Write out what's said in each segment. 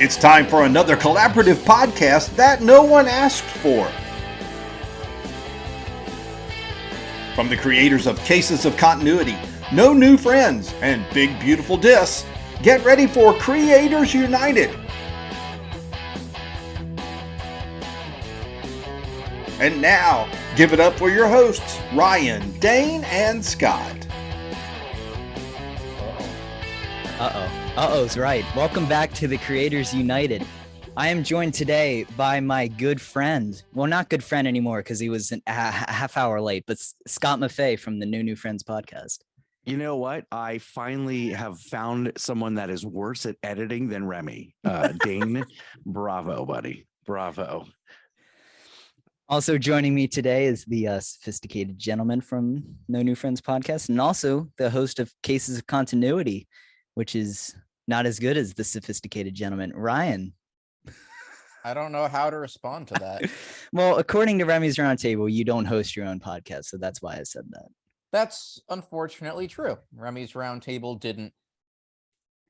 It's time for another collaborative podcast that no one asked for. From the creators of Cases of Continuity, No New Friends, and Big Beautiful Dis, get ready for Creators United. And now, give it up for your hosts, Ryan, Dane, and Scott. Uh-oh's right. Welcome back to the Creators United. I am joined today by my good friend. Well, not good friend anymore because he was a half hour late, but Scott Maffei from the New Friends podcast. You know what? I finally have found someone that is worse at editing than Remy. Dane, bravo, buddy. Bravo. Also joining me today is the sophisticated gentleman from No New Friends podcast, and also the host of Cases of Continuity, which is not as good as the sophisticated gentleman, Ryan. I don't know how to respond to that. Well, according to Remy's Roundtable, you don't host your own podcast, so that's why I said that. That's unfortunately true. Remy's Roundtable didn't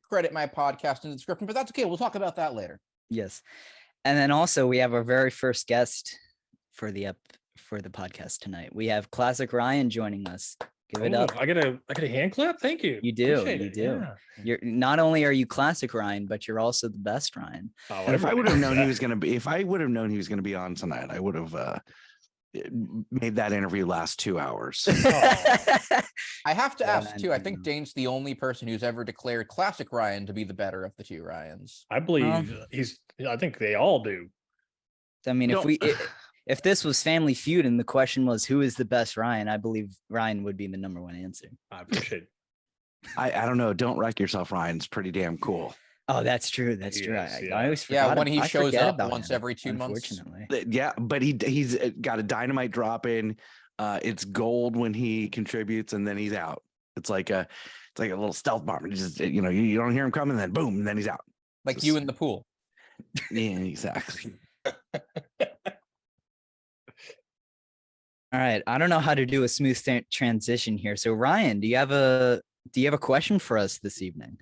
credit my podcast in the description, but that's okay. We'll talk about that later. Yes. And then also we have our very first guest for the podcast tonight. We have Classic Ryan joining us. Give it up. I get a hand clap. Thank you. You do. Appreciate You it. do. Yeah. You're not only are you Classic Ryan, but you're also the best Ryan. Oh, And if I would have known he was going to be on tonight, I would have made that interview last 2 hours. I have to ask man, too. I think Dane's the only person who's ever declared Classic Ryan to be the better of the two Ryans. I believe I think they all do. I mean, if this was Family Feud and the question was who is the best Ryan, I believe Ryan would be the number one answer. I appreciate it. I don't know. Don't wreck yourself, Ryan. It's pretty damn cool. Oh, that's true. That's true. Yes, I always forgot. Yeah, when he I shows forget up about once him, every 2 months. Unfortunately. Yeah, but he's got a dynamite drop in. It's gold when he contributes, and then he's out. It's like a little stealth bomb. You don't hear him coming, then boom, and then he's out. Like you in the pool. Yeah, exactly. All right. I don't know how to do a smooth transition here. So Ryan, do you have a question for us this evening?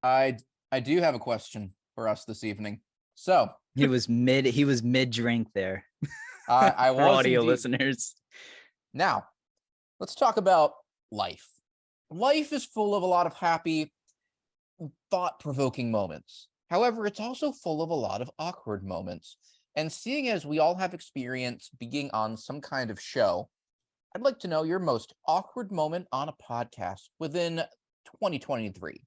I do have a question for us this evening. So He was mid drink there. I For was audio indeed. listeners. Now, let's talk about life. Life is full of a lot of happy, thought-provoking moments. However, it's also full of a lot of awkward moments. And seeing as we all have experience being on some kind of show, I'd like to know your most awkward moment on a podcast within 2023.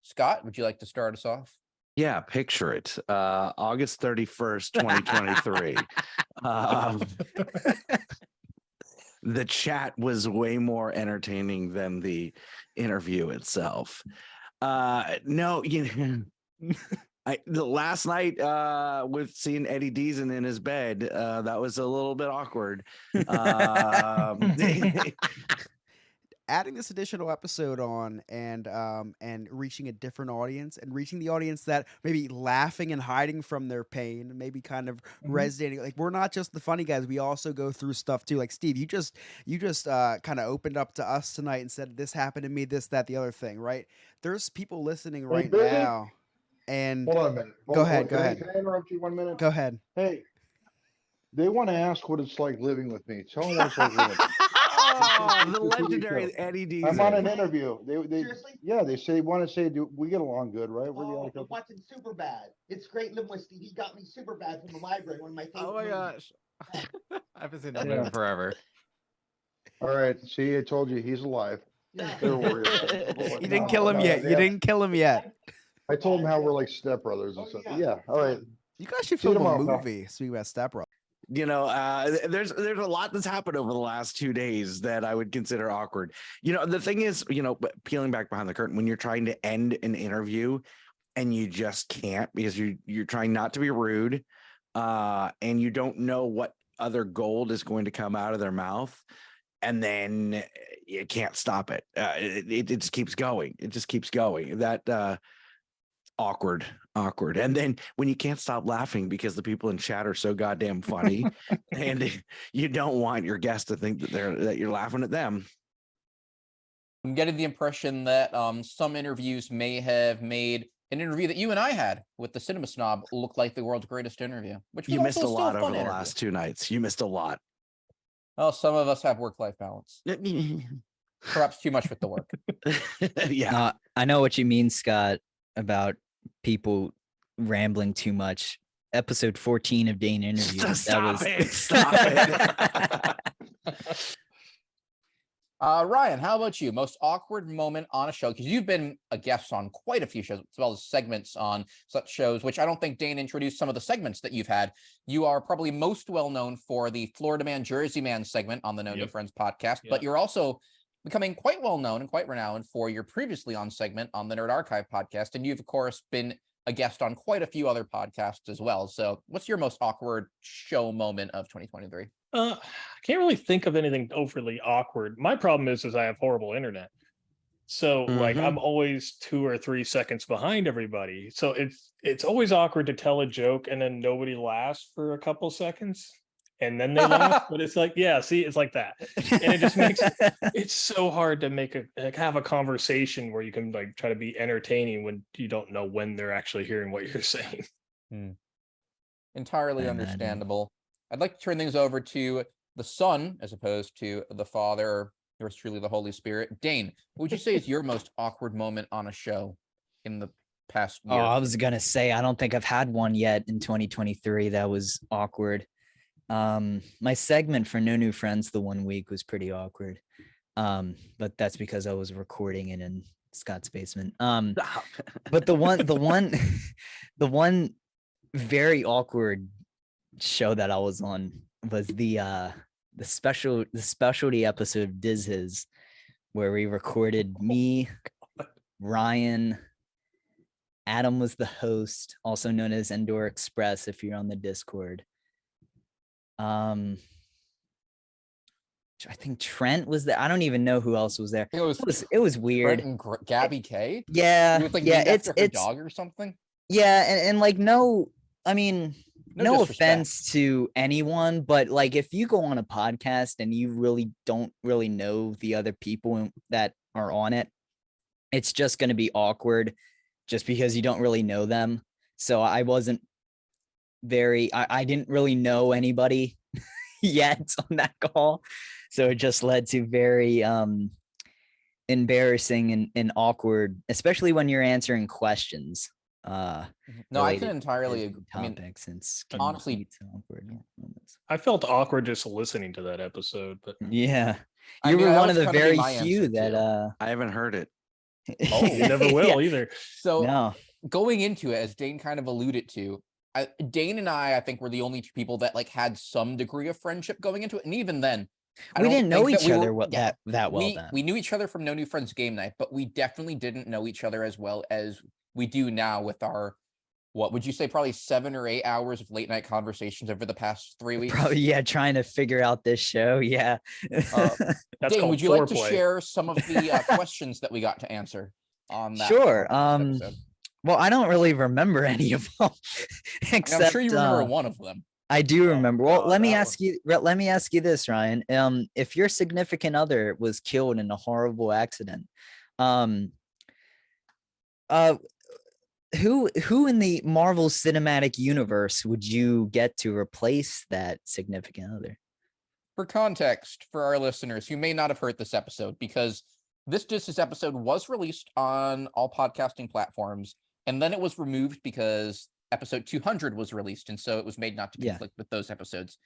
Scott, would you like to start us off? Yeah, picture it. August 31st, 2023. The chat was way more entertaining than the interview itself. Last night with seeing Eddie Deason in his bed, that was a little bit awkward. Adding this additional episode on and reaching a different audience and reaching the audience that maybe laughing and hiding from their pain, maybe kind of resonating. Like, we're not just the funny guys, we also go through stuff too. Like, Steve, you just kind of opened up to us tonight and said this happened to me, this, that, the other thing, right? There's people listening right now. And hold on a minute. Go ahead. Can I interrupt you 1 minute? Go ahead. Hey, they want to ask what it's like living with me. Tell them what it's like living with me. Oh, the legendary Eddie Deason. I'm on an interview. They say want to say, do we get along good, right? We're the only I'm couple. watching Superbad. It's great living with Steve. He got me Superbad from the library. One of my favorite. Oh my movies. gosh. I haven't seen that Yeah. movie forever. All right. See, I told you he's alive. Yeah. Don't worry about it. You didn't kill him yet. You didn't kill him yet. I told him how we're like stepbrothers and stuff. Yeah. All right. You guys should See you film a tomorrow, pal. movie. Speaking about Step Bro. There's a lot that's happened over the last 2 days that I would consider awkward. The thing is, peeling back behind the curtain, when you're trying to end an interview and you just can't because you're trying not to be rude, and you don't know what other gold is going to come out of their mouth, and then you can't stop it. It just keeps going. It just keeps going. That awkward. And then when you can't stop laughing because the people in chat are so goddamn funny, and you don't want your guests to think that you're laughing at them. I'm getting the impression that some interviews may have made an interview that you and I had with the Cinema Snob looked like the world's greatest interview, which was You missed also a still lot fun over the interview. last 2 nights. You missed a lot. Well, some of us have work-life balance. Perhaps too much with the work. Yeah. I know what you mean, Scott, about people rambling too much. Episode 14 of Dane interview. Stop it. Stop it. Ryan, how about you? Most awkward moment on a show? Because you've been a guest on quite a few shows, as well as segments on such shows, which I don't think Dane introduced some of the segments that you've had. You are probably most well known for the Florida Man, Jersey Man segment on the No New Friends podcast, but you're also becoming quite well known and quite renowned for your previously on segment on the Nerd Archive podcast. And you've, of course, been a guest on quite a few other podcasts as well. So what's your most awkward show moment of 2023? I can't really think of anything overly awkward. My problem is I have horrible internet. So like I'm always 2 or 3 seconds behind everybody. So it's always awkward to tell a joke and then nobody laughs for a couple seconds and then they laugh. But it's like, yeah, see, it's like that. And it just makes it's so hard to have a conversation where you can like try to be entertaining when you don't know when they're actually hearing what you're saying. Entirely understandable. I'd like to turn things over to the Son as opposed to the Father, yours truly, the Holy Spirit. Dane, what would you say is your most awkward moment on a show in the past year? Oh, I was gonna say I don't think I've had one yet in 2023 that was awkward. My segment for No New Friends the 1 week was pretty awkward. But that's because I was recording it in Scott's basement. But the one very awkward show that I was on was the specialty episode of Diz His, where we recorded me, Ryan, Adam was the host, also known as Endor Express if you're on the Discord. I think Trent was there. I don't even know who else was there. It was weird. Trent and Gabby K. Yeah, With, like, yeah, it's her dog or something. Yeah, and like no, I mean, no disrespect. offense to anyone, but like if you go on a podcast and you really don't really know the other people that are on it, it's just going to be awkward just because you don't really know them. So I wasn't I didn't really know anybody yet on that call. So it just led to very embarrassing and awkward, especially when you're answering questions. No, I can entirely agree. I mean, since honestly, awkward moments. I felt awkward just listening to that episode, but yeah, I you mean, were that one was of the gonna be very my few answer, that too. I haven't heard it. Oh, you never will either. So no. Going into it, as Dane kind of alluded to, Dane and I think were the only two people that like had some degree of friendship going into it, and even then, we didn't know each other that well. Then we knew each other from No New Friends game night, but we definitely didn't know each other as well as we do now with our, what would you say, probably 7 or 8 hours of late night conversations over the past 3 weeks. Probably, yeah, trying to figure out this show. Yeah. Dane, would you like to share some of the questions that we got to answer on that? Sure. Episode? Well, I don't really remember any of them, except I'm sure you remember one of them. I do remember. Well, let me ask you this, Ryan. If your significant other was killed in a horrible accident, who in the Marvel Cinematic Universe would you get to replace that significant other? For context, for our listeners who may not have heard this episode, because this episode was released on all podcasting platforms, and then it was removed because episode 200 was released, and so it was made not to conflict with those episodes.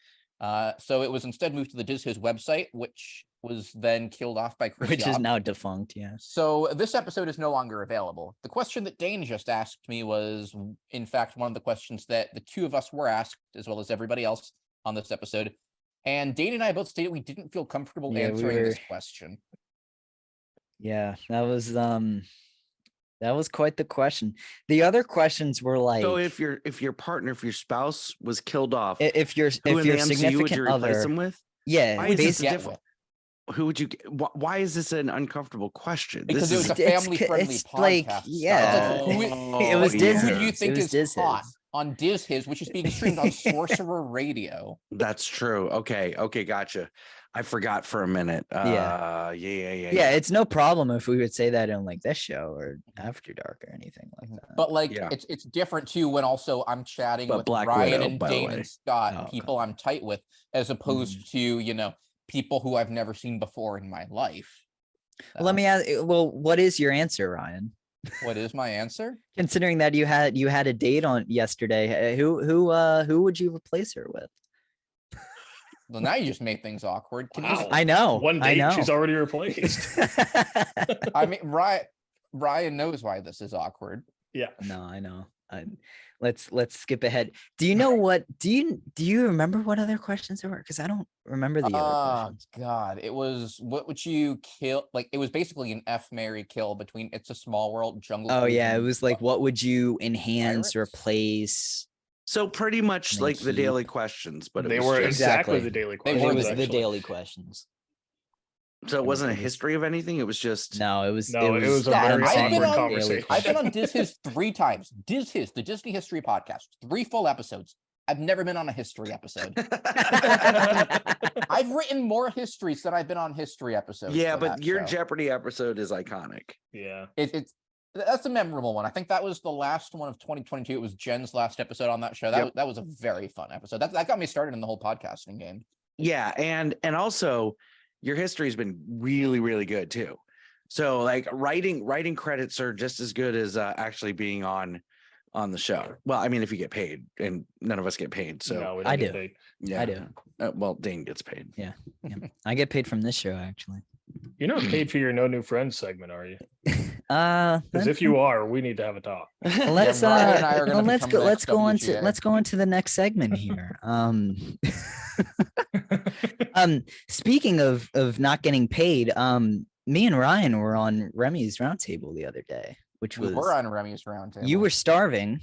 So it was instead moved to the Diz His website, which was then killed off by Chris Which Yob. is now defunct, yeah. So this episode is no longer available. The question that Dane just asked me was, in fact, one of the questions that the two of us were asked, as well as everybody else on this episode. And Dane and I both stated we didn't feel comfortable answering this question. Yeah, that was quite the question. The other questions were like, so if your spouse was killed off, if your significant would you replace other them with? Yeah, why is this basically. different? Who would you? Why is this an uncomfortable question? Because this it was a family-friendly podcast. Like, yeah, It was Diz. Who do you think is hot? on his, which is being streamed on Sorcerer Radio. That's true. Okay, gotcha. I forgot for a minute. Yeah. It's no problem if we would say that in like this show or After Dark or anything like that. But like it's different too when also I'm chatting with Black Ryan Widow, and by the Dane way. and Scott, people I'm tight with, as opposed to, people who I've never seen before in my life. Let me ask. Well, what is your answer, Ryan? What is my answer? Considering that you had a date on yesterday, who would you replace her with? Well, now you just made things awkward. I know. One date, I know. she's already replaced. I mean, Ryan knows why this is awkward. Yeah. No, I know. Let's skip ahead. Do you know what? Do you remember what other questions there were? Because I don't remember the other questions. God, it was what would you kill? Like it was basically an F, Marry, kill between It's a Small World, Jungle. Oh Cruise, yeah, it and was like what would you enhance, Pirates? replace? So pretty much like the keep. daily questions, but They it was were just, exactly Exactly. the daily They questions. were It was actually. the daily questions. so it wasn't a history of anything. It was just No, it was No, it was a Adam very saying awkward daily conversation. I've been questions. on His 3 times. His, the Disney History Podcast, 3 full episodes. I've never been on a history episode. I've written more histories than I've been on history episodes. yeah, for but that your show. Jeopardy episode is iconic. Yeah. That's a memorable one. I think that was the last one of 2022. It was Jen's last episode on that show. That was a very fun episode. That got me started in the whole podcasting game. Yeah, and also your history has been really, really good too. So like writing credits are just as good as actually being on the show. Well, I mean, if you get paid, and none of us get paid, so No, we don't I get do. paid. yeah, I do. Well, Dane gets paid. Yeah. I get paid from this show actually. You're not paid for your No New Friends segment, are you? Because Because if you are, we need to have a talk. let's Ryan and I are gonna let's become go the let's go on to WGA. let's go on to the next segment here. Speaking of not getting paid, me and Ryan were on Remy's Roundtable the other day, which We was were on Remy's Roundtable. you were starving.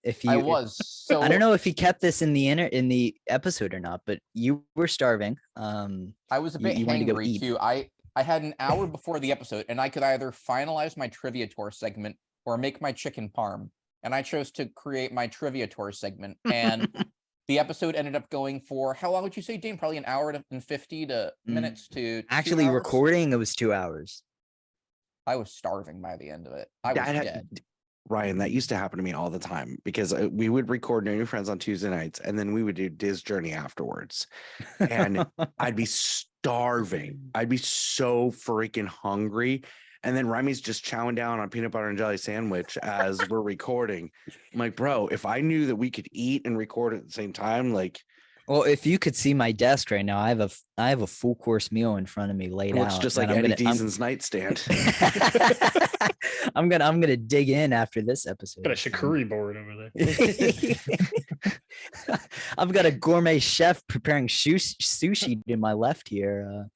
If you I was. So I don't know if he kept this in the episode or not, but you were starving. I was a bit you wanted to go hangry eat. too. I had an hour before the episode, and I could either finalize my trivia tour segment or make my chicken parm. And I chose to create my trivia tour segment. And the episode ended up going for how long would you say, Dane? Probably an hour and 50 minutes to 2 Actually hours? recording, it was 2 hours. I was starving by the end of it. I was dead. Ryan, that used to happen to me all the time because we would record No New Friends on Tuesday nights, and then we would do Diz Journey afterwards, and I'd be starving. I'd be so freaking hungry. And then Remy's just chowing down on peanut butter and jelly sandwich as we're recording. I'm like, bro, if I knew that we could eat and record at the same time, like, Well, if you could see my desk right now, I have a full course meal in front of me laid well, out. it's just like and Eddie Deason's nightstand. I'm gonna dig in after this episode. Got a charcuterie board over there. I've got a gourmet chef preparing sushi in my left here.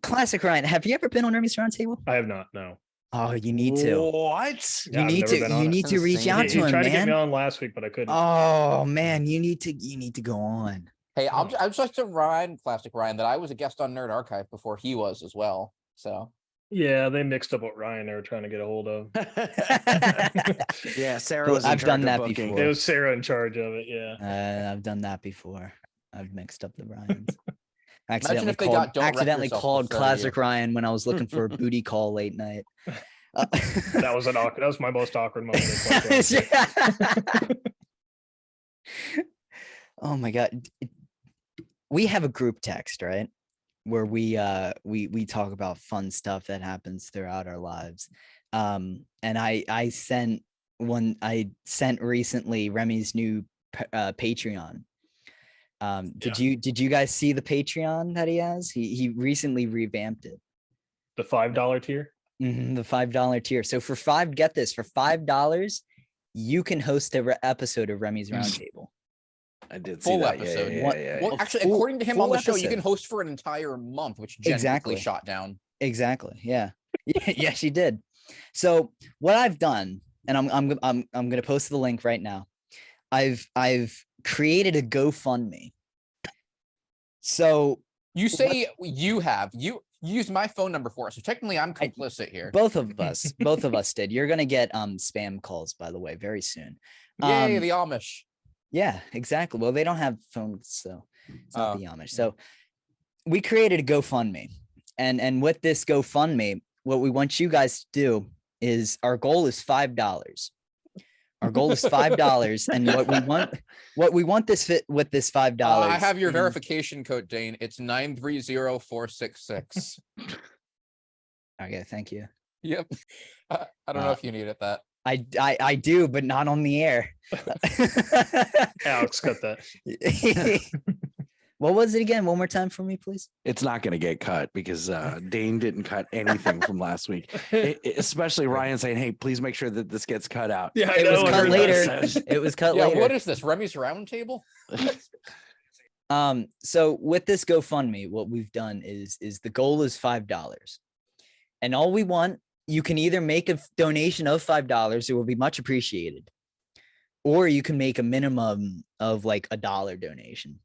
Classic Ryan, have you ever been on Remy's Roundtable? I have not. No. Oh, you need to. What? Yeah, I've never been on it. You need to reach Insane. out He to him, tried to get me man. on last week, but I couldn't. Oh man, you need to go on. Hey, I'll just to Ryan, classic Ryan, that I was a guest on Nerd Archive before he was as well. So Yeah, they mixed up what Ryan they were trying to get a hold of. Yeah, Sarah Well, was in I've charge done of that booking. before. It was Sarah in charge of it. Yeah. I've done that before. I've mixed up the Ryans. Imagine if they got Don't Wreck accidentally Yourself called before Classic you. Ryan when I was looking for a booty call late night. That was that was my most awkward moment. in 2020. Oh my god. We have a group text, right? Where we talk about fun stuff that happens throughout our lives. And I sent recently Remy's new Patreon. Did you guys see the Patreon that he has? He recently revamped it. The $5 tier. The $5 tier. So for $5, you can host an episode of Remy's Roundtable. I did see full that. episode. Yeah. Well, actually, full- according to him full on the show, you episode. can host for an entire month, which Jen Exactly. quickly shot down. Exactly. Yeah. Yeah, she did. So what I've done, and I'm gonna post the link right now. I've created a GoFundMe. So You say you used my phone number for it, so technically I'm complicit here. Both of us did. You're gonna get spam calls, by the way, very soon. Yay, the Amish. Yeah, exactly. Well, they don't have phones, so it's not the Amish. So we created a GoFundMe, and with this GoFundMe, what we want you guys to do is our goal is $5. Our goal is $5, and what we want this fit with this $5. I have your verification code, Dane. It's 930466. Okay, thank you. Yep. I don't know if you needed that. I do, but not on the air. Alex, cut that. What was it again? One more time for me, please. It's not going to get cut because Dane didn't cut anything from last week. Especially Ryan saying, "Hey, please make sure that this gets cut out." Yeah, it was cut later. It was cut later. What is this? Remy's Roundtable? So with this GoFundMe, what we've done is the goal is $5, and all we want, you can either make a donation of $5, it will be much appreciated, or you can make a minimum of like $1 donation.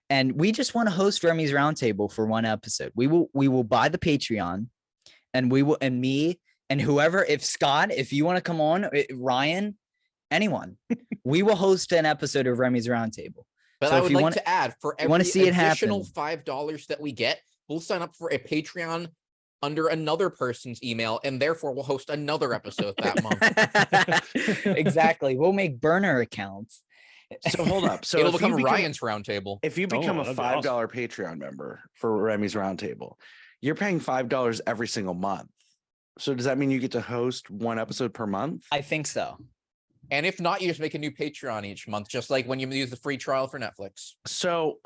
And we just want to host Remy's Roundtable for one episode. We will buy the Patreon, and me and whoever, if Scott, if you want to come on, Ryan, anyone, we will host an episode of Remy's Roundtable. But so I would like to add, for every additional $5 that we get, we'll sign up for a Patreon under another person's email, and therefore we'll host another episode that month. Exactly. We'll make burner accounts. So hold up. So it'll become Ryan's Roundtable. If you become a $5 Patreon member for Remy's Roundtable, you're paying $5 every single month. So does that mean you get to host one episode per month? I think so. And if not, you just make a new Patreon each month, just like when you use the free trial for Netflix. So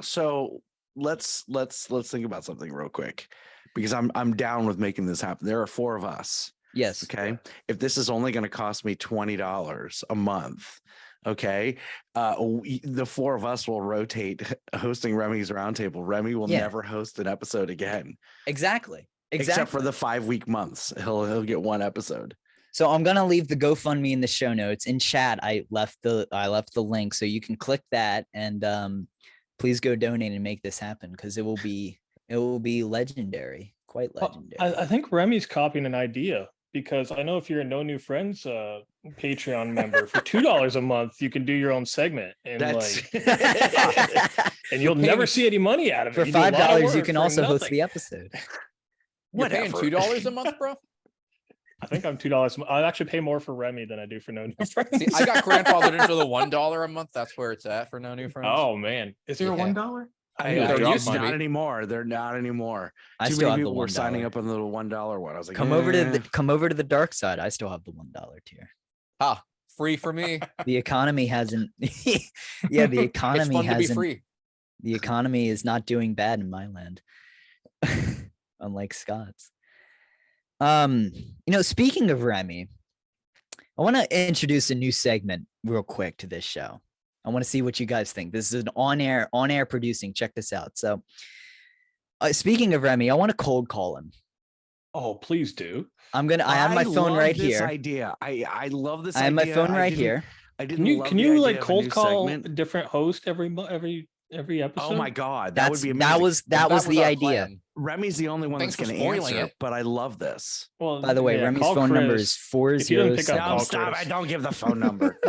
let's think about something real quick, because I'm down with making this happen. There are 4 of us. Yes. Okay. If this is only going to cost me $20 a month, okay, the 4 of us will rotate hosting Remy's Roundtable. Remy will never host an episode again. Exactly. Except for the 5-week months, he'll get one episode. So I'm gonna leave the GoFundMe in the show notes. In chat, I left the link, so you can click that and please go donate and make this happen, because it will be legendary, quite legendary. I think Remy's copying an idea, because I know if you're a No New Friends Patreon member, for $2 a month, you can do your own segment, and and you'll never see any money out of it. For $5, you can also host the episode. You're paying $2 a month, bro? I think I'm $2. I actually pay more for Remy than I do for No New Friends. See, I got grandfathered into the $1 a month. That's where it's at for No New Friends. Oh man, is there a $1? They're not anymore. They're not anymore. I Too many people were signing up on the $1 one. I was like, come over to the dark side. I still have the $1 tier. Ah, free for me. The economy hasn't. Yeah, the economy it's fun hasn't. To be free. The economy is not doing bad in my land, unlike Scott's. Speaking of Remy, I want to introduce a new segment real quick to this show. I want to see what you guys think. This is an on-air producing. Check this out. So, speaking of Remy, I want to cold call him. Oh, please do. I have my phone right here. Idea. I love this. I have my phone right here. Can you like cold call a different host every episode? Oh my god, that would be amazing. That was the idea. Plan. Remy's the only one that's going to answer it, but I love this. Well, by the way, Remy's phone number is 407. Stop! I don't give the phone number.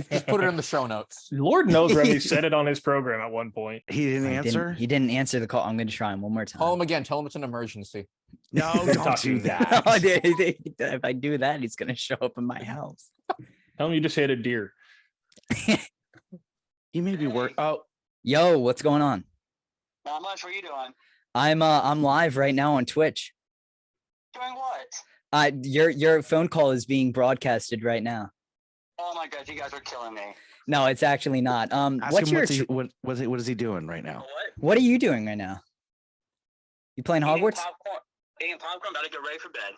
Just put it in the show notes. Lord knows Remy said it on his program at one point. He didn't answer. He didn't answer the call. I'm going to try him one more time. Call him again. Tell him it's an emergency. No, don't do that. If I do that, he's going to show up in my house. Tell him you just hit a deer. He may be work. Oh, yo, what's going on? Not much. What are you doing? I'm live right now on Twitch. Doing what? Your phone call is being broadcasted right now. Oh my god, you guys are killing me. No, it's actually not. What is he doing right now? What are you doing right now? You playing Hogwarts? Eating popcorn, about to get ready for bed.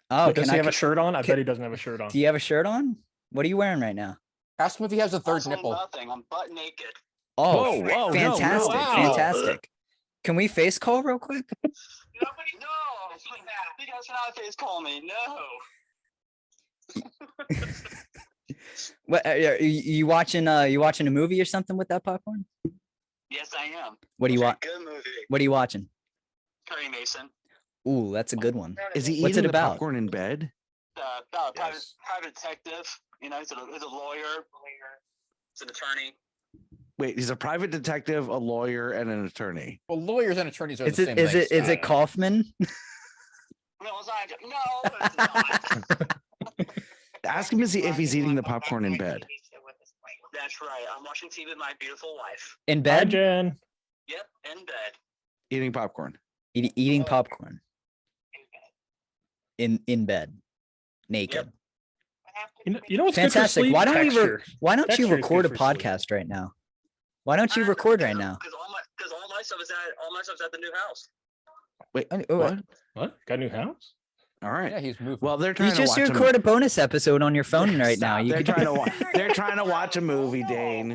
Oh, does he have a shirt on? I bet he doesn't have a shirt on. Do you have a shirt on? What are you wearing right now? Ask him if he has a third nipple. Nothing. I'm butt naked. Oh, whoa, fantastic, fantastic. Can we face call real quick? Nobody, no. You guys cannot face call me. No. What are you watching? You watching a movie or something with that popcorn? Yes, I am. What do you watch? Good movie. What are you watching? Perry Mason. Ooh, that's a good one. Is he What's eating it the about? popcorn in bed? About a private detective. You know, he's a lawyer. He's an attorney. Wait, he's a private detective, a lawyer, and an attorney. Well, lawyers and attorneys are Is the it same is thing. it is it Kaufman? No, it's not. Ask him if he's eating the popcorn in bed. That's right. I'm watching TV with my beautiful wife. In Hi, bed? Jen. Yep, in bed. Eating popcorn. Eating popcorn. In bed. Naked. You know what's Fantastic. good for sleep? Why don't Texture. why don't you Texture is record a good for sleep. podcast right now? Why don't you record right now? Because all my stuff's at the new house. Wait, I mean, what? What? Got a new house? All right. Yeah, he's moved. Well, they're You trying to just watch record a bonus episode on your phone right now. Stop. You They're could- trying to watch. They're trying to watch a movie, Dane.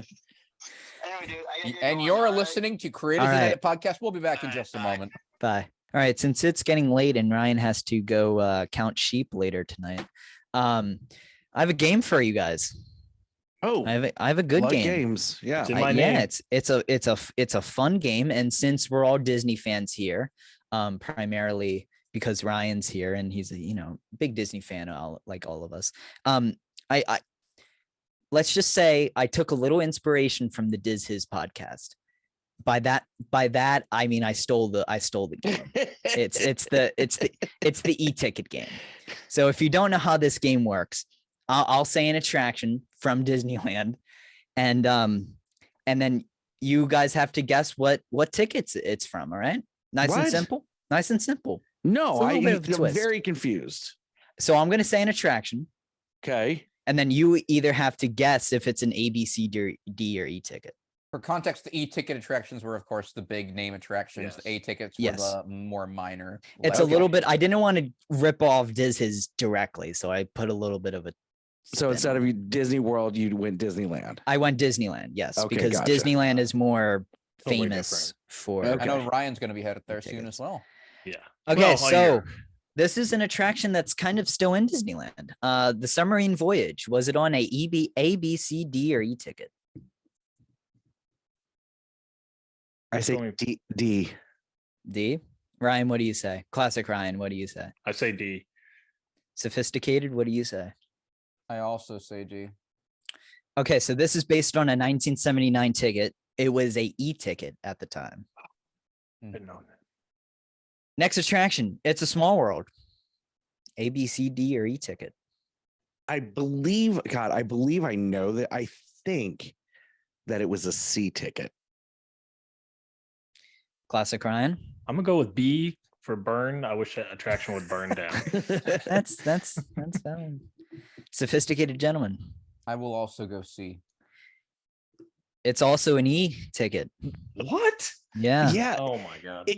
Anyway, dude, I gotta get And going, you're all right? listening to Creative All United Podcast. We'll be back in All just a right, bye. moment. Bye. All right. Since it's getting late and Ryan has to go count sheep later tonight, I have a game for you guys. Oh, I have a good love game. games. Yeah. It's in my name. It's a fun game, and since we're all Disney fans here, primarily because Ryan's here and he's a big Disney fan, like all of us. I let's just say I took a little inspiration from the Diz His podcast. By that I mean I stole the game. It's the e-ticket game. So if you don't know how this game works, I'll say an attraction from Disneyland, and then you guys have to guess what tickets it's from. All right, nice and What? simple. Nice and simple. No, It's a little bit of a I'm twist. very confused. So I'm gonna say an attraction, Okay. and then you either have to guess if it's an A, B, C, D, or E ticket. For context, the E-ticket attractions were, of course, the big name attractions. Yes. The A-tickets Yes. were the more minor. It's a little bit. I didn't want to rip off Diz His directly, so I put a little bit of a. So spin instead on of it. Disney World, you went Disneyland. I went Disneyland, yes, Okay, because gotcha. Disneyland is more Totally famous different. for. Okay. I know Ryan's going to be headed there soon Tickets. as well. Yeah. Okay, Well, a so year. this is an attraction that's kind of still in Disneyland. The submarine voyage, was it on a A, B, C, D, or E ticket? I say going- D. D. Ryan, what do you say? Classic Ryan, what do you say? I say D. Sophisticated, what do you say? I also say D. Okay, so this is based on a 1979 ticket. It was a E ticket at the time. Didn't know that. Next attraction, it's a small world. A, B, C, D, or E ticket. I believe I know that. I think that it was a C ticket. Classic Ryan. I'm gonna go with B for burn. I wish that attraction would burn down. That's valid. Sophisticated gentleman. I will also go C. It's also an E ticket. What? Yeah. Yeah. Oh my god.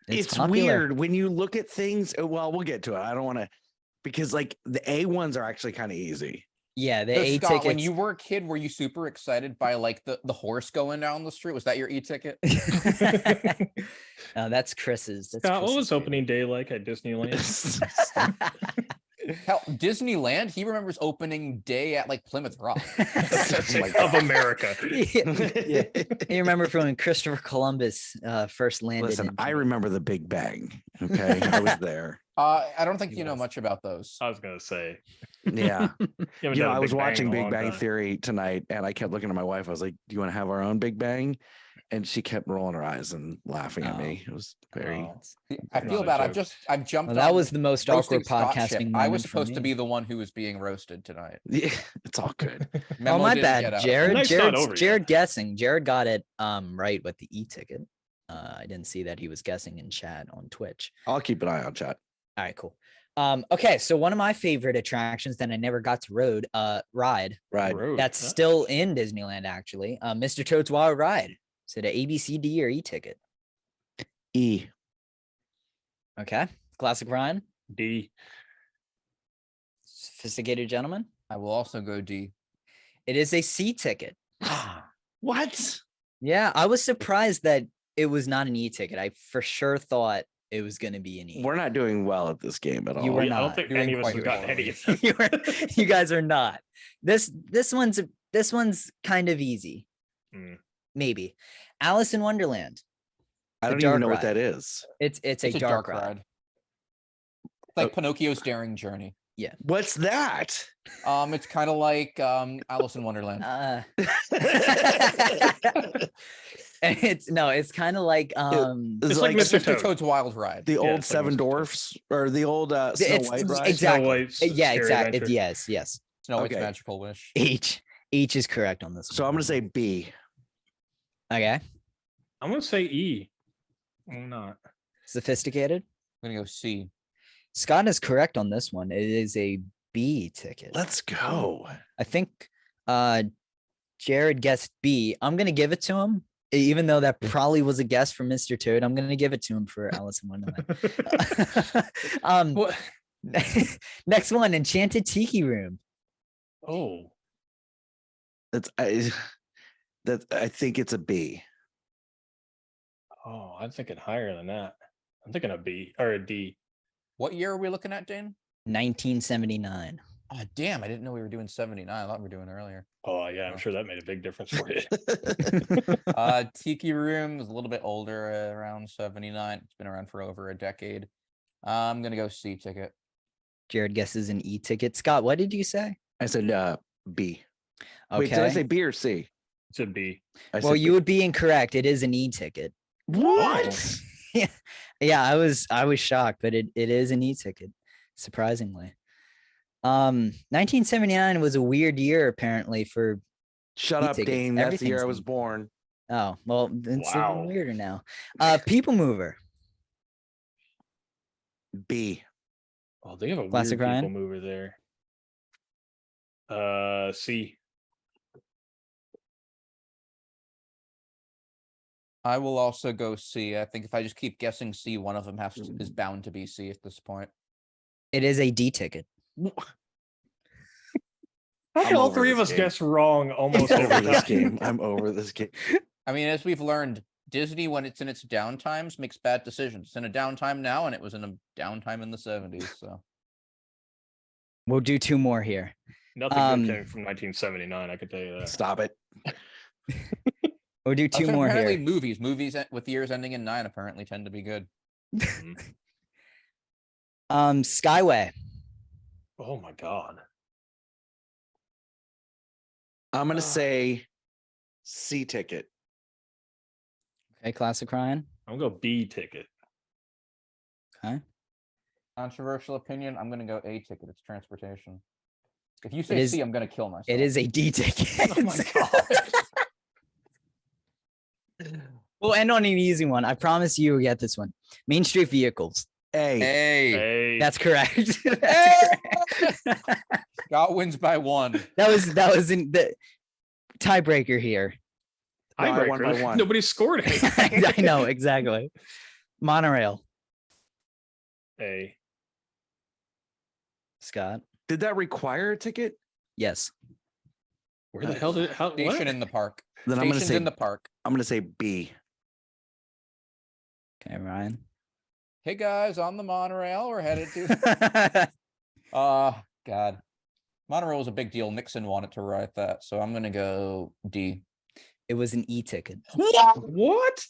It's popular. weird when you look at things. Well, we'll get to it. I don't want to, because like the A ones are actually kind of easy. Yeah, the So, A Scott, tickets. when you were a kid, were you super excited by like the horse going down the street? Was that your E-ticket? No, that's Chris's. That's Scott, what Chris's was favorite. opening day like at Disneyland? Hell, Disneyland, he remembers opening day at like Plymouth Rock. Of America. yeah. You remember from when Christopher Columbus first landed? Listen, in I Plymouth. remember the Big Bang. Okay, I was there. I don't think you know Yes. much about those. I was gonna say. Yeah. You You know, haven't done a I was Big Bang watching in a Big long Bang time. Theory tonight, and I kept looking at my wife. I was like, "Do you want to have our own Big Bang?" And she kept rolling her eyes and laughing at Oh. me. It was very. Oh. I Not feel a bad. joke. I've jumped. Well, that on was the most roasting awkward Scott ship. podcasting. I moment was for supposed to me. be the one who was being roasted tonight. Yeah, it's all good. Oh, Memo my didn't bad, get out. Jared. Night's not over yet. Jared guessing. Jared got it right with the E ticket. I didn't see that he was guessing in chat on Twitch. I'll keep an eye on chat. All right, cool. Okay, so one of my favorite attractions that I never got to ride. Right. Road. That's Huh? still in Disneyland, actually. Mr. Toad's Wild Ride. Is it an A, B, C, D, or E ticket? E. Okay. Classic Ryan. D. Sophisticated gentleman. I will also go D. It is a C ticket. What? Yeah, I was surprised that it was not an E ticket. I for sure thought it was going to be an E. We're not doing well at this game at all. You were I don't not think doing any of us quite have gotten well. any of them. you guys are not. This one's kind of easy. Hmm. Maybe. Alice in Wonderland. I don't dark even know what ride. that is. It's a It's dark ride. It's like Pinocchio's Daring Journey. What's that? It's kind of like Alice in Wonderland. It's kind of like It's like It's Mr. Mr. Toad. Toad's Wild Ride. The Yeah, old it's like Seven Mr. Toad. Dwarfs or the old Snow it's White ride. exactly. Snow White's Yeah, Scary exactly. Adventure. Yes. Snow White's Okay. Magical Wish. Each is correct on this So one. I'm gonna say B. Okay. I'm gonna say E. I'm not. Sophisticated. I'm gonna go C. Scott is correct on this one. It is a B ticket. Let's go. I think Jared guessed B. I'm gonna give it to him, even though that probably was a guess for Mr. Toad. I'm gonna give it to him for Alice in Wonderland. What? Next one, Enchanted Tiki Room. Oh, I think it's a B. oh, I'm thinking higher than that. I'm thinking a B or a D. What year are we looking at, Dane? 1979. Oh, damn. I didn't know we were doing 79. I thought we were doing earlier. Oh yeah, I'm sure that made a big difference for you. Tiki Room is a little bit older, around 79. It's been around for over a decade. I'm going to go C ticket. Jared guesses an E ticket. Scott, what did you say? I said B. Okay. Wait, did I say B or C? It's a B. I Well, said you B. would be incorrect. It is an E ticket. What? Yeah, I was shocked, but it is an E-ticket, surprisingly. 1979 was a weird year apparently for Shut up, e-tickets. Dane. That's the year I Everything's was E. born. Oh, well, it's Wow. even weirder now. People Mover. B. Oh, they have a Classic weird Ryan? people mover there. C. I will also go C. I think if I just keep guessing C, one of them is bound to be C at this point. It is a D ticket. How did I'm all over three of this us game. guess wrong almost Over every this time? game. I'm over this game. I mean, as we've learned, Disney, when it's in its downtimes, makes bad decisions. It's in a downtime now, and it was in a downtime in the 70s. So We'll do two more here. Nothing good came from 1979. I could tell you that. Stop it. We'll do two more apparently, here. movies with years ending in 9 apparently tend to be good. Skyway. Oh my god. I'm gonna say C ticket. Okay, Classic Ryan. I'm gonna go B ticket. Okay. Controversial opinion. I'm going to go A ticket. It's transportation. If you It say is- C, I'm going to kill myself. It is a D ticket. Oh my god. We'll end on an easy one. I promise you will get this one. Main Street Vehicles. A. A. Hey. That's correct. That's Hey! correct. Scott wins by 1. That was in the tiebreaker here. No, I won by Tiebreaker. 1. Nobody scored anything. I know exactly. Monorail. A. Scott. Did that require a ticket? Yes. Where the hell did it? How? Station What? in the park. Then I'm gonna Station's say in the park. I'm gonna say B. Okay, Ryan. Hey guys, on the monorail. We're headed to. God. Monorail was a big deal. Nixon wanted to write that, so I'm gonna go D. It was an e-ticket. What?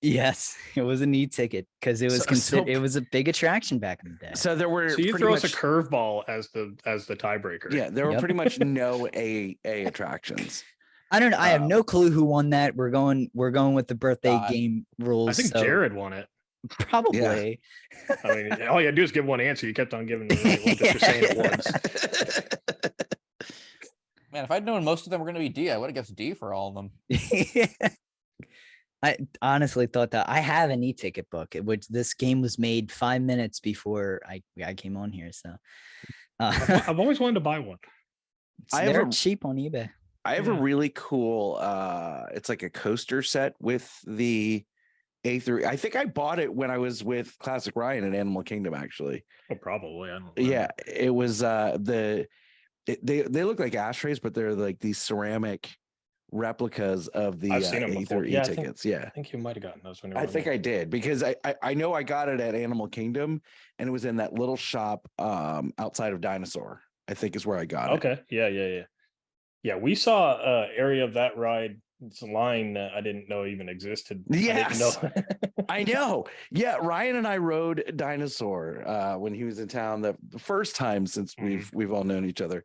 Yes, it was an e-ticket because it was it was a big attraction back in the day. So there were So you pretty throw much, us a curveball as the tiebreaker. yeah, there were Yep. pretty much no A attractions. I don't know. I have no clue who won that. We're going with the birthday God. game rules. I think so Jared won it. probably. I mean, all you had to do is give one answer. You kept on giving the right one, just for saying it once. Man, if I'd known most of them were gonna be D, I would have guessed D for all of them. I honestly thought that I have an e-ticket book, which this game was made 5 minutes before I came on here. So I've always wanted to buy one. they're cheap on eBay. I have a really cool it's like a coaster set with the A3. I think I bought it when I was with Classic Ryan at Animal Kingdom, actually. Oh, probably. I don't know. Yeah, it was they look like ashtrays, but they're like these ceramic replicas of the I've seen 'em before. A3 Yeah, I think- tickets. Yeah. I think you might have gotten those when you were I on think there. I did because I know I got it at Animal Kingdom and it was in that little shop outside of Dinosaur. I think is where I got it. Okay. Yeah. We saw area of that ride It's a line that I didn't know even existed. Yes. I didn't know. I know. Yeah, Ryan and I rode Dinosaur when he was in town the first time since we've all known each other.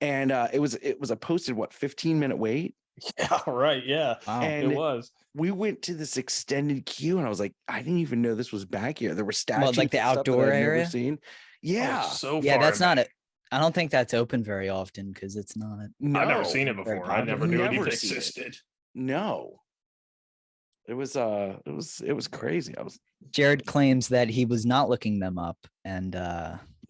And it was a posted 15-minute wait. Yeah, right. Yeah. Wow. And it was. We went to this extended queue, and I was like, I didn't even know this was back here. There were statues, like the and stuff that outdoor I'd never area? seen. Yeah, Oh, so Yeah, far that's not back. it. I don't think that's open very often because it's not. no, I've never seen it Very before. I never popular. knew it Never even seen it. existed. No, it was crazy. I was. Jared claims that he was not looking them up, and he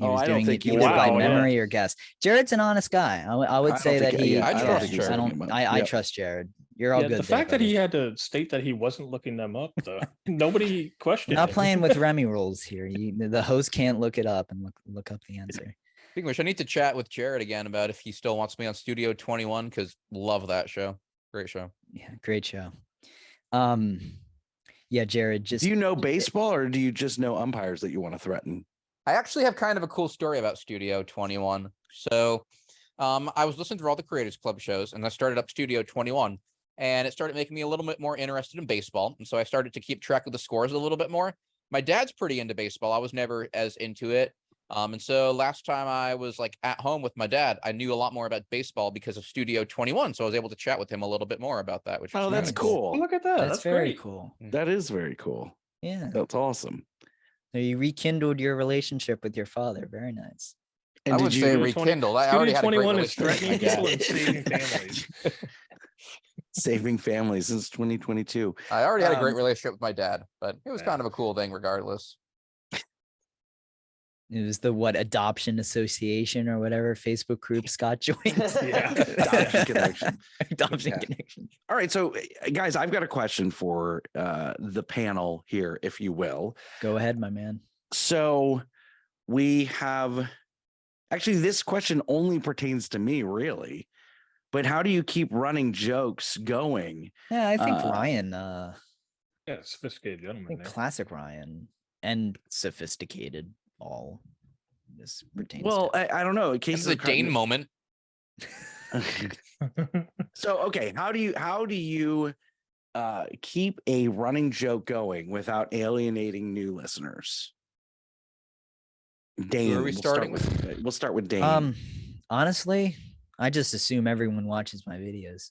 Oh, was I don't doing think it he either was. by Wow, yeah. memory or guess. Jared's an honest guy. I would I say don't that think- he. yeah, I trust think he was Jared. looking them up. I Yep. trust Jared. You're all Yeah, good. the fact that he had to state that he wasn't looking them up, though, nobody questioned. not it. playing with Remy rules here. The host can't look it up and look up the answer. Speaking of which, I need to chat with Jared again about if he still wants me on Studio 21 because love that show. Great show. Yeah, great show. Yeah, Jared. Just Do you know baseball, or do you just know umpires that you want to threaten? I actually have kind of a cool story about Studio 21. So I was listening through all the Creators Club shows, and I started up Studio 21, and it started making me a little bit more interested in baseball. And so I started to keep track of the scores a little bit more. My dad's pretty into baseball. I was never as into it. And so last time I was like at home with my dad, I knew a lot more about baseball because of Studio 21. So I was able to chat with him a little bit more about that, which was Oh, that's kinda cool. Oh, look at that. that's very great. cool. That is very cool. Yeah. That's awesome. So you rekindled your relationship with your father. Very nice. And I did would you? say Studio rekindled. I Studio already had a great 21 is relationship with threatening my people dad. and saving families. Saving families since 2022. I already had a great Um, relationship with my dad, but it was Yeah. kind of a cool thing regardless. It was the adoption association or whatever Facebook group Scott joined. Yeah. Adoption Connection. Adoption Yeah. connection. All right, so guys, I've got a question for the panel here, if you will. Go ahead, my man. So we have actually this question only pertains to me, really. But how do you keep running jokes going? Yeah, I think Uh, Ryan. Yeah, sophisticated I gentleman. think there. classic Ryan and sophisticated. All this pertains. Well, to. I don't know. In This case is a Dane moment. So okay, how do you keep a running joke going without alienating new listeners? Dane, we starting we'll start with Dane. Honestly, I just assume everyone watches my videos.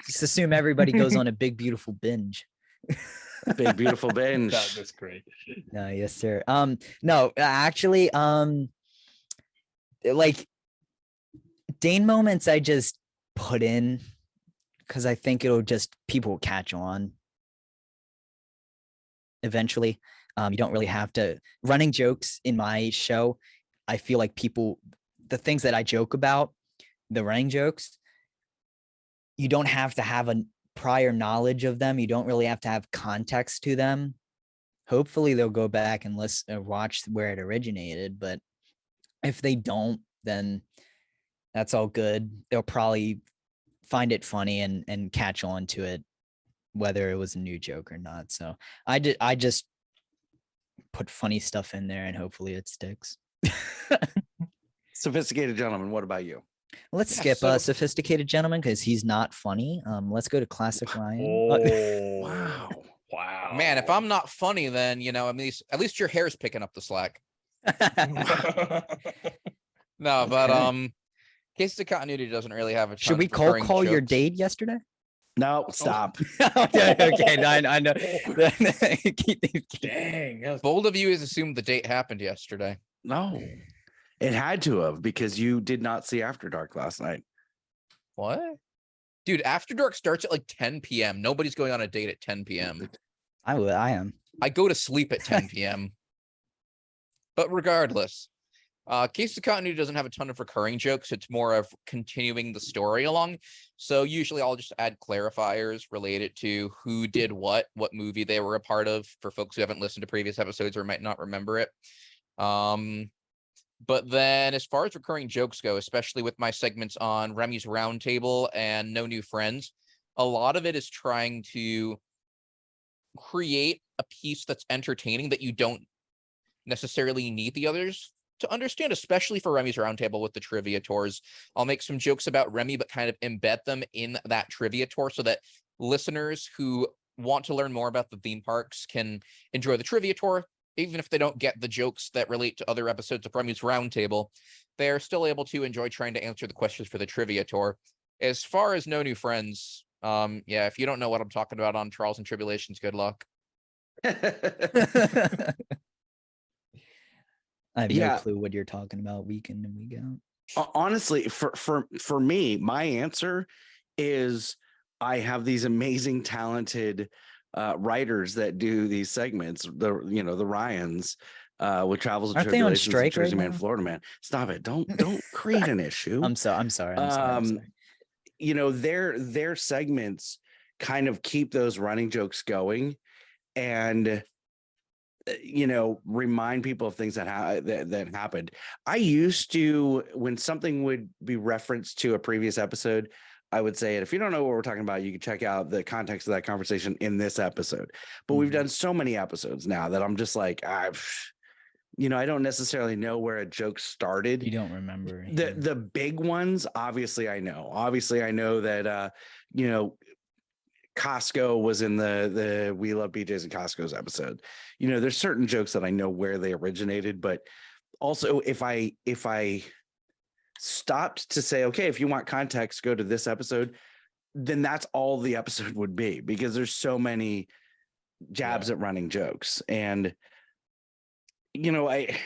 Just assume everybody goes on a big beautiful binge. Big beautiful binge. That's great. No, yes, sir. No, actually, like Dane moments I just put in because I think it'll just people will catch on eventually. You don't really have to running jokes in my show. I feel like the things that I joke about, the running jokes, you don't have to have a prior knowledge of them. You don't really have to have context to them. Hopefully they'll go back and watch where it originated. But if they don't, then that's all good. They'll probably find it funny and catch on to it, whether it was a new joke or not. So I just put funny stuff in there and hopefully it sticks. Sophisticated gentleman, what about you? Let's Yeah, skip so- Sophisticated Gentleman because he's not funny. Let's go to Classic Ryan. Oh, Wow. Wow. Man, if I'm not funny, then at least your hair's picking up the slack. No, but Cases of Continuity doesn't really have a. Should ton we of cold recurring call your jokes. date yesterday? No, stop. Okay, no, I know. Dang. That was- Bold of you has assumed the date happened yesterday. No. It had to have because you did not see After Dark last night. What? Dude, After Dark starts at like 10 p.m. Nobody's going on a date at 10 p.m. I am. I go to sleep at 10 p.m. But regardless, Cases of Continuity doesn't have a ton of recurring jokes. It's more of continuing the story along. So usually I'll just add clarifiers related to who did what movie they were a part of for folks who haven't listened to previous episodes or might not remember it. But then as far as recurring jokes go, especially with my segments on Remy's Roundtable and No New Friends, a lot of it is trying to create a piece that's entertaining that you don't necessarily need the others to understand, especially for Remy's Roundtable with the trivia tours. I'll make some jokes about Remy, but kind of embed them in that trivia tour so that listeners who want to learn more about the theme parks can enjoy the trivia tour, even if they don't get the jokes that relate to other episodes of Remy's Roundtable. They're still able to enjoy trying to answer the questions for the trivia tour. As far as No New Friends, yeah, if you don't know what I'm talking about on Trials and Tribulations, good luck. I have no Yeah. clue what you're talking about week in and week out. Honestly, for me, my answer is I have these amazing, talented writers that do these segments. The Ryans with Travels and Aren't they on Tribulations, strike Jersey right Man, now? Florida Man. Stop it! Don't create an issue. I'm sorry. Their segments kind of keep those running jokes going, and remind people of things that happened. I used to, when something would be referenced to a previous episode, I would say, if you don't know what we're talking about, you can check out the context of that conversation in this episode. But we've done so many episodes now that I'm just like, I don't necessarily know where a joke started. You don't remember the big ones. Obviously I know that Costco was in the We Love BJ's and Costco's episode. There's certain jokes that I know where they originated, but also if I stopped to say, okay, if you want context, go to this episode, then that's all the episode would be, because there's so many jabs at running jokes. And I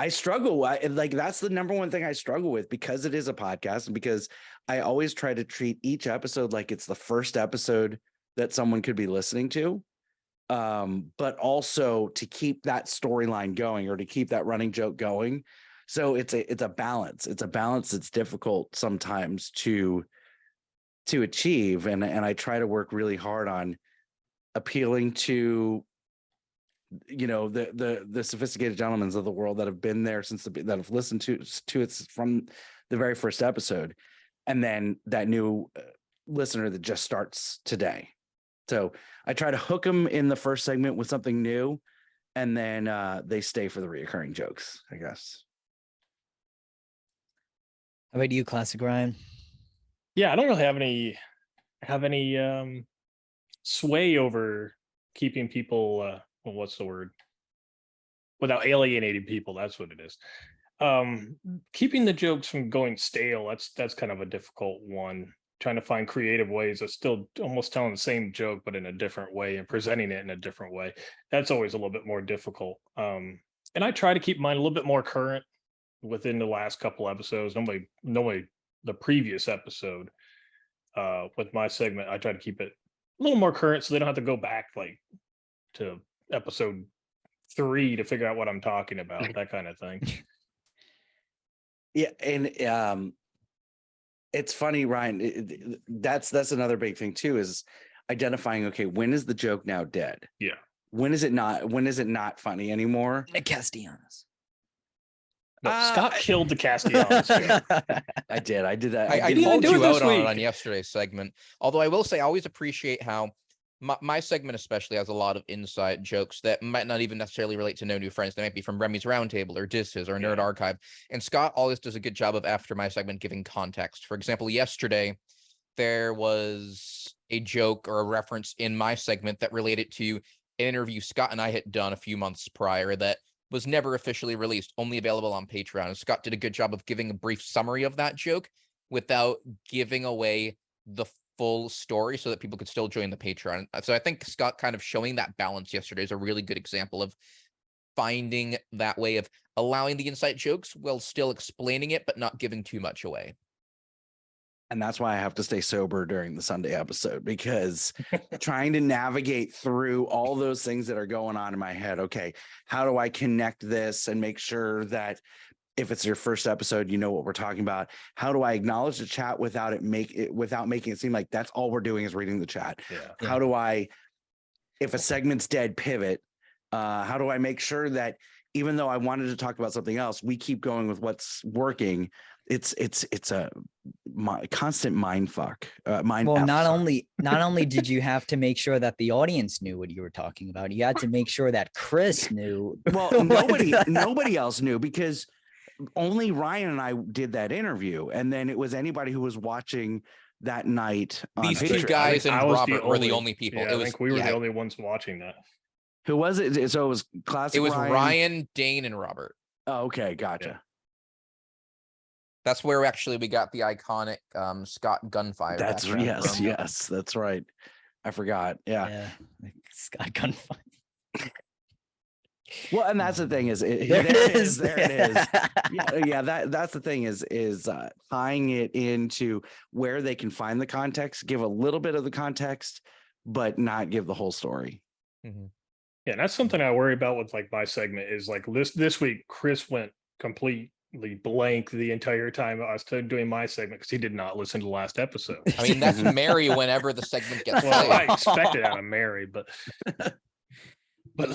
struggle. That's the number one thing I struggle with, because it is a podcast, and because I always try to treat each episode like it's the first episode that someone could be listening to. But also to keep that storyline going, or to keep that running joke going. So it's a balance. It's a balance that's difficult sometimes to achieve. And I try to work really hard on appealing to the sophisticated gentlemen of the world that have been there that have listened to it from the very first episode, and then that new listener that just starts today. So I try to hook them in the first segment with something new, and then they stay for the reoccurring jokes, I guess. How about you, Classic Ryan? Yeah, I don't really have any sway over keeping people what's the word, without alienating people. That's what it is. Keeping the jokes from going stale, that's kind of a difficult one. Trying to find creative ways of still almost telling the same joke but in a different way, and presenting it in a different way. That's always a little bit more difficult. And I try to keep mine a little bit more current within the last couple episodes. Nobody the previous episode with my segment, I try to keep it a little more current, so they don't have to go back to episode 3 to figure out what I'm talking about, that kind of thing. Yeah, and it's funny, Ryan. That's another big thing too, is identifying, okay, when is the joke now dead? Yeah. When is it not funny anymore? Nick Castellanos. No, Scott killed the Castellanos joke. I did that. I didn't called do it you this out on it week. on yesterday's segment. Although I will say, I always appreciate how my segment especially has a lot of inside jokes that might not even necessarily relate to No New Friends. They might be from Remy's Roundtable or Disses or Nerd Archive. And Scott always does a good job of, after my segment, giving context. For example, yesterday, there was a joke or a reference in my segment that related to an interview Scott and I had done a few months prior that was never officially released, only available on Patreon. And Scott did a good job of giving a brief summary of that joke without giving away the full story, so that people could still join the Patreon. So I think Scott kind of showing that balance yesterday is a really good example of finding that way of allowing the inside jokes while still explaining it, but not giving too much away. And that's why I have to stay sober during the Sunday episode, because trying to navigate through all those things that are going on in my head. Okay, how do I connect this and make sure that if it's your first episode, you know what we're talking about? How do I acknowledge the chat without making it seem like that's all we're doing is reading the chat? Yeah. How do I, if a segment's dead, pivot? How do I make sure that even though I wanted to talk about something else, we keep going with what's working? It's a constant mind fuck. Well, not only did you have to make sure that the audience knew what you were talking about, you had to make sure that Chris knew. Well, nobody else knew, because only Ryan and I did that interview, and then it was anybody who was watching that night on These two Patreon. guys and I was Robert were the only people. Yeah, It I was think we were the only ones watching that. Who was it? So it was classic. It was Ryan, Dane, and Robert. Oh, okay, gotcha. Yeah. That's where actually we got the iconic Scott gunfire. That's background yes, from. yes, that's right. I forgot. Yeah. like Scott Gunfire. Well, and that's the thing is, There it is. There it is. Yeah. That's the thing is tying it into where they can find the context, give a little bit of the context, but not give the whole story. Mm-hmm. Yeah, and that's something I worry about with like my segment is like this week, Chris went completely blank the entire time I was doing my segment because he did not listen to the last episode. I mean, that's Mary whenever the segment gets Well, played. I expected out of Mary, but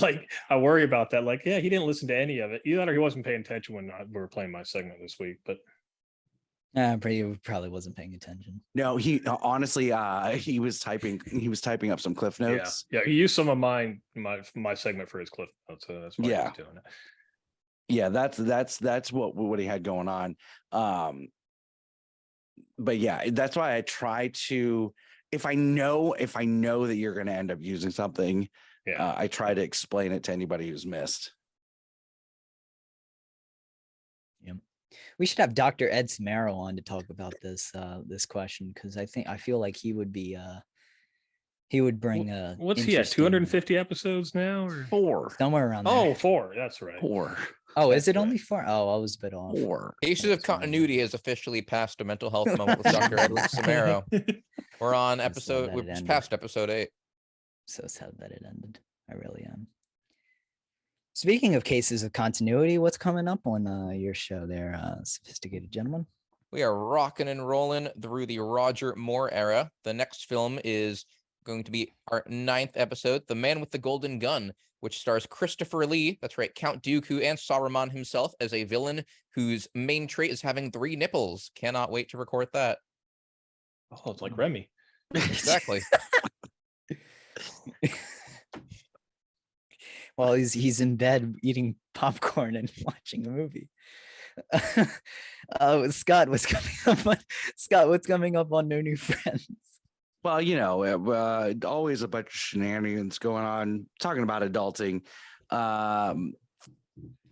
like I worry about that. Like, yeah, he didn't listen to any of it. Either he wasn't paying attention when we were playing my segment this week, but He probably wasn't paying attention. No, he honestly, he was typing up some cliff notes. Yeah, he used some of my segment for his clip notes, so that's why he was doing it. Yeah, that's what he had going on. But yeah, that's why I try to, if I know that you're going to end up using something, I try to explain it to anybody who's missed. Yep. We should have Dr. Ed Samaro on to talk about this question because I feel like he would be he would bring what's he at 250 episodes now or 4 somewhere around there. Oh, 4, that's right. 4. Oh, is it only 4? Oh, I was a bit off. 4. Cases of Continuity has officially passed a mental health moment with Dr. Edward Samaro. We're on we're just past episode 8. So sad that it ended. I really am. Speaking of cases of continuity, what's coming up on your show there, Sophisticated Gentleman? We are rocking and rolling through the Roger Moore era. The next film is going to be our 9th episode, The Man with the Golden Gun, which stars Christopher Lee, that's right, Count Dooku, and Saruman himself as a villain whose main trait is having 3 nipples. Cannot wait to record that. Oh, it's like Remy. Exactly. Well, he's in bed eating popcorn and watching a movie. Scott, what's coming up on No New Friends? Well, always a bunch of shenanigans going on, talking about adulting. Let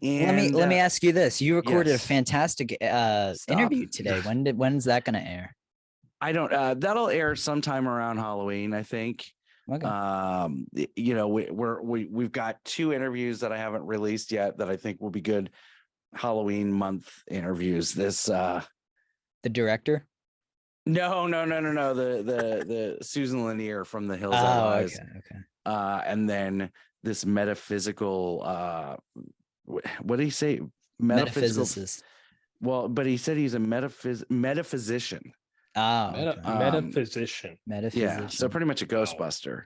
me ask you this: you recorded a fantastic interview today. When's that going to air? I don't. That'll air sometime around Halloween, I think. Okay. We've got 2 interviews that I haven't released yet that I think will be good Halloween month interviews. This the director. No. The Susan Lanier from The Hills Have Eyes. Okay. And then this metaphysical. What did he say? Metaphysicist. Well, but he said he's a metaphysician. Metaphysician. Yeah, so pretty much a Ghostbuster.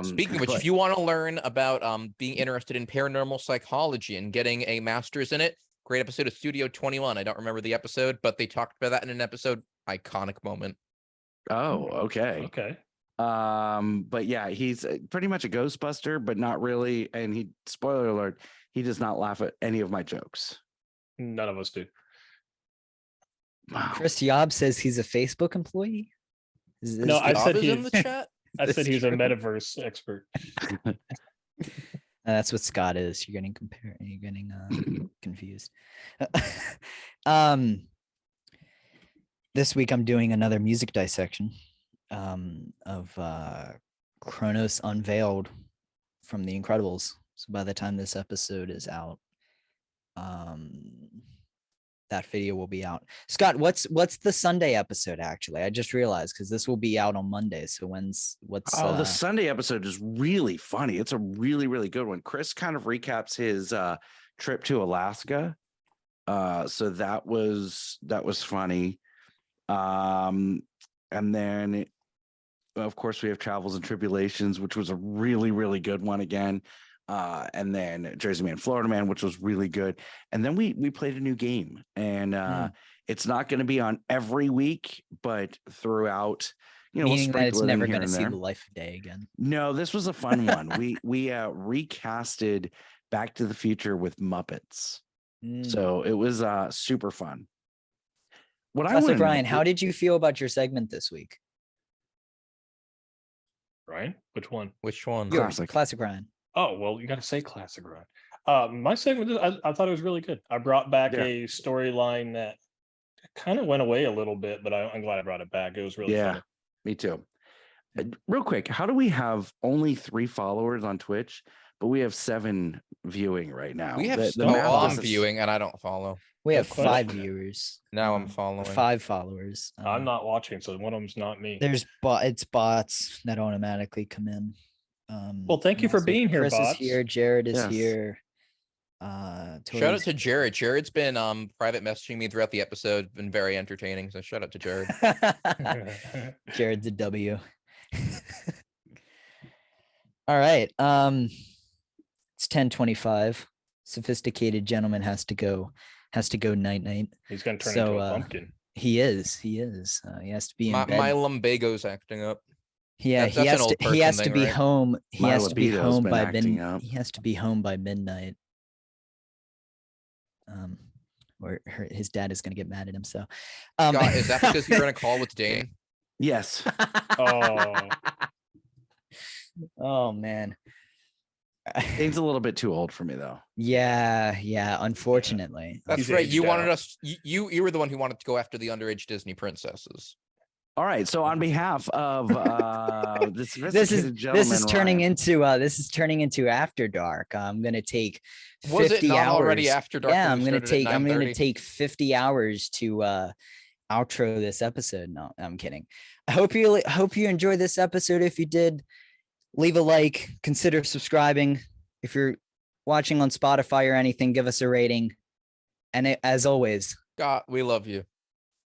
Speaking of which, if you want to learn about being interested in paranormal psychology and getting a master's in it, great episode of Studio 21. I don't remember the episode, but they talked about that in an episode. Iconic moment. Oh, okay. But yeah, he's pretty much a Ghostbuster, but not really. And spoiler alert, he does not laugh at any of my jokes. None of us do. Wow. Chris Yob says he's a Facebook employee. No, I said in the chat. I said he's a metaverse expert. That's what Scott is. You're getting confused. This week I'm doing another music dissection of Kronos Unveiled from The Incredibles. So by the time this episode is out, that video will be out. Scott, what's the Sunday episode actually? I just realized because this will be out on Monday. So the Sunday episode is really funny. It's a really, really good one. Chris kind of recaps his trip to Alaska. So that was funny. And then of course we have Travels and Tribulations, which was a really, really good one again. And then Jersey Man, Florida Man, which was really good. And then we played a new game, and it's not going to be on every week, but throughout, meaning that it's never going to see the life of day again. No, this was a fun one. We recasted Back to the Future with Muppets. So it was super fun. What I Classic want Ryan, how did you feel about your segment this week? Ryan, which one? Which one? Your Classic. Classic Ryan. Oh, well, you got to say classic, Ryan. My segment, I thought it was really good. I brought back Yeah. a storyline that kind of went away a little bit, but I'm glad I brought it back. It was really Yeah, funny. me too. Real quick, how do we have only 3 followers on Twitch, but we have 7 viewing right now? We have The math I'm doesn't- viewing and I don't follow. We Good have 5 question. viewers. Now I'm following. 5 followers. I'm not watching, so one of them's not me. There's it's bots that automatically come in. Well, thank you and for also being here, Chris bots. is here. Jared is Yes. here. Shout out to Jared. Jared's been private messaging me throughout the episode. Been very entertaining. So shout out to Jared. Jared's a W. All right. It's 10:25. Sophisticated gentleman has to go night night. He's gonna turn So, into a pumpkin. He is. He has to be in My bed. lumbago's acting up. Yeah, That's an old he person has to thing, be right? home. He My has to be libido's home been by acting up. He has to be home by midnight. Or his dad is gonna get mad at him. So, God, is that because you're in a call with Dane? Yes. Oh, Oh man. Dane's a little bit too old for me, though. Yeah. Unfortunately, That's He's right. You aged wanted out. us. You were the one who wanted to go after the underage Disney princesses. All right. So on behalf of this this is turning Ryan, into After Dark. I'm gonna take 50 Was it not hours. already After Dark? Yeah, when we started at I'm gonna 9:30? take 50 hours to outro this episode. No, I'm kidding. I hope you enjoyed this episode. If you did, leave a like, consider subscribing. If you're watching on Spotify or anything, give us a rating. And as always, God, we love you.